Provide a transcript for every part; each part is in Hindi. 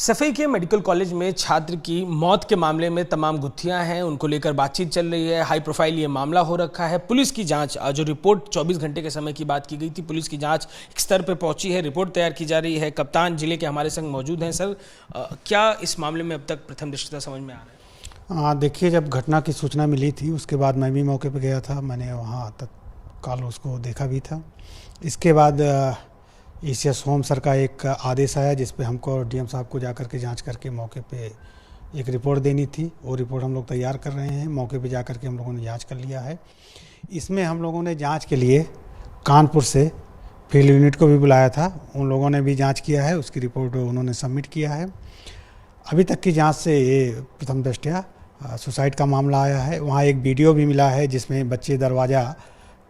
सफई के मेडिकल कॉलेज में छात्र की मौत के मामले में तमाम गुत्थियां हैं, उनको लेकर बातचीत चल रही है। हाई प्रोफाइल ये मामला हो रखा है। पुलिस की जांच, जो रिपोर्ट 24 घंटे के समय की बात की गई थी, पुलिस की जांच एक स्तर पर पहुंची है, रिपोर्ट तैयार की जा रही है। कप्तान जिले के हमारे संग मौजूद हैं। सर, क्या इस मामले में अब तक प्रथम दृष्टया समझ में आ रहा है? देखिए, जब घटना की सूचना मिली थी उसके बाद मैं भी मौके पर गया था। मैंने वहाँ तत्काल उसको देखा भी था। इसके बाद ईसीएस होम सर का एक आदेश आया जिस पे हमको डीएम साहब को जाकर के जांच करके मौके पे एक रिपोर्ट देनी थी। वो रिपोर्ट हम लोग तैयार कर रहे हैं। मौके पे जाकर के हम लोगों ने जांच कर लिया है। इसमें हम लोगों ने जांच के लिए कानपुर से फील्ड यूनिट को भी बुलाया था। उन लोगों ने भी जांच किया है, उसकी रिपोर्ट उन्होंने सबमिट किया है। अभी तक की जांच से ये प्रथम दृष्टया सुसाइड का मामला आया है। वहाँ एक वीडियो भी मिला है जिसमें बच्चे दरवाज़ा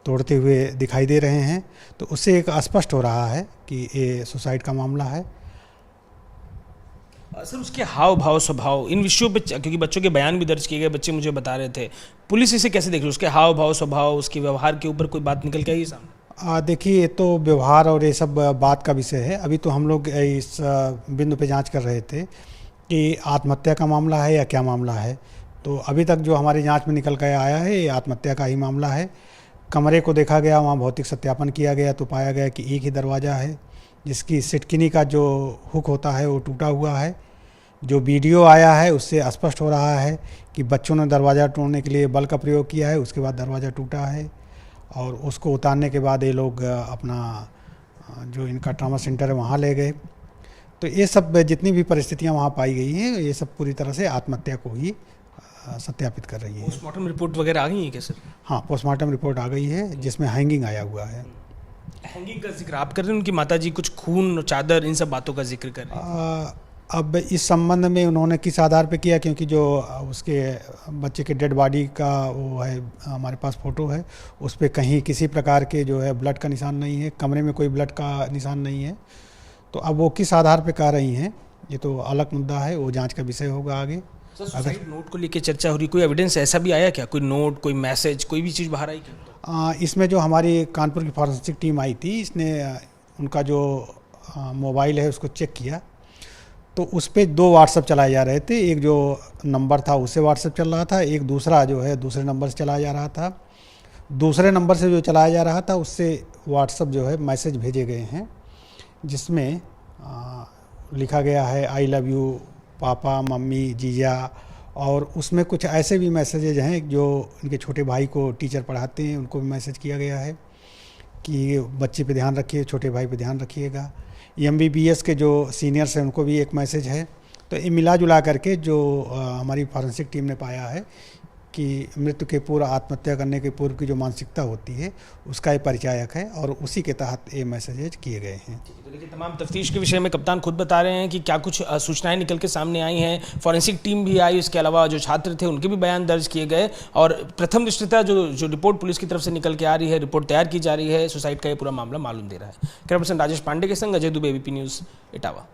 तोड़ते हुए दिखाई दे रहे हैं, तो उससे एक स्पष्ट हो रहा है कि ये सुसाइड का मामला है। सर, उसके हाव भाव स्वभाव इन विषयों पे, क्योंकि बच्चों के बयान भी दर्ज किए गए, बच्चे मुझे बता रहे थे, पुलिस इसे कैसे देख रही है? उसके हाव भाव स्वभाव, उसके व्यवहार के ऊपर कोई बात निकल के आई सामने? देखिए, ये तो व्यवहार और ये सब बात का विषय है। अभी तो हम लोग इस बिंदु पे जांच कर रहे थे कि आत्महत्या का मामला है या क्या मामला है। तो अभी तक जो हमारी जांच में निकल कर आया है, ये आत्महत्या का ही मामला है। कमरे को देखा गया, वहाँ भौतिक सत्यापन किया गया तो पाया गया कि एक ही दरवाज़ा है जिसकी सिटकिनी का जो हुक होता है वो टूटा हुआ है। जो वीडियो आया है उससे स्पष्ट हो रहा है कि बच्चों ने दरवाज़ा तोड़ने के लिए बल का प्रयोग किया है, उसके बाद दरवाज़ा टूटा है। और उसको उतारने के बाद ये लोग अपना जो इनका ट्रॉमा सेंटर है वहाँ ले गए। तो ये सब जितनी भी परिस्थितियाँ वहाँ पाई गई हैं, ये सब पूरी तरह से आत्महत्या को ही सत्यापित कर रही है। पोस्टमार्टम रिपोर्ट वगैरह आ गई है क्या सर? हाँ, पोस्टमार्टम रिपोर्ट आ गई है जिसमें हैंगिंग आया हुआ है। हैंगिंग का जिक्र आप कर रहे हैं, उनकी माताजी कुछ खून, चादर, इन सब बातों का जिक्र कर रही हैं। अब इस संबंध में उन्होंने किस आधार पे किया, क्योंकि जो उसके बच्चे के डेड बॉडी का वो है, हमारे पास फ़ोटो है, उस पर कहीं किसी प्रकार के जो है ब्लड का निशान नहीं है, कमरे में कोई ब्लड का निशान नहीं है। तो अब वो किस आधार पे कह रही हैं, ये तो अलग मुद्दा है, वो जांच का विषय होगा आगे। सर, सुसाइड नोट को लेकर चर्चा हो रही, कोई एविडेंस ऐसा भी आया क्या? कोई नोट, कोई मैसेज, कोई भी चीज़ बाहर आई क्या? इसमें जो हमारी कानपुर की फॉरेंसिक टीम आई थी, इसने उनका जो मोबाइल है उसको चेक किया, तो उस पर 2 व्हाट्सएप चलाए जा रहे थे। एक जो नंबर था उससे व्हाट्सएप चल रहा था, एक दूसरा जो है दूसरे नंबर से चलाया जा रहा था। दूसरे नंबर से जो चलाया जा रहा था उससे व्हाट्सएप जो है मैसेज भेजे गए हैं जिसमें लिखा गया है आई लव यू पापा, मम्मी, जीजा। और उसमें कुछ ऐसे भी मैसेजेज हैं जो इनके छोटे भाई को टीचर पढ़ाते हैं, उनको भी मैसेज किया गया है कि बच्चे पे ध्यान रखिए, छोटे भाई पे ध्यान रखिएगा। MBBS के जो सीनियर्स हैं उनको भी एक मैसेज है। तो ये मिला जुला करके जो हमारी फॉरेंसिक टीम ने पाया है कि मृत्यु के पूर्व, आत्महत्या करने के पूर्व की जो मानसिकता होती है उसका ये परिचायक है, और उसी के तहत ये मैसेजेज किए गए हैं। तो देखिए, तमाम तफ्तीश के विषय में कप्तान खुद बता रहे हैं कि क्या कुछ सूचनाएं निकल के सामने आई हैं। फॉरेंसिक टीम भी आई, इसके अलावा जो छात्र थे उनके भी बयान दर्ज किए गए, और प्रथम दृष्टया जो रिपोर्ट पुलिस की तरफ से निकल के आ रही है, रिपोर्ट तैयार की जा रही है, सुसाइड का ये पूरा मामला मालूम दे रहा है। कैमरा पर्सन राजेश पांडे के संग अजय दुबे, ABP न्यूज़, इटावा।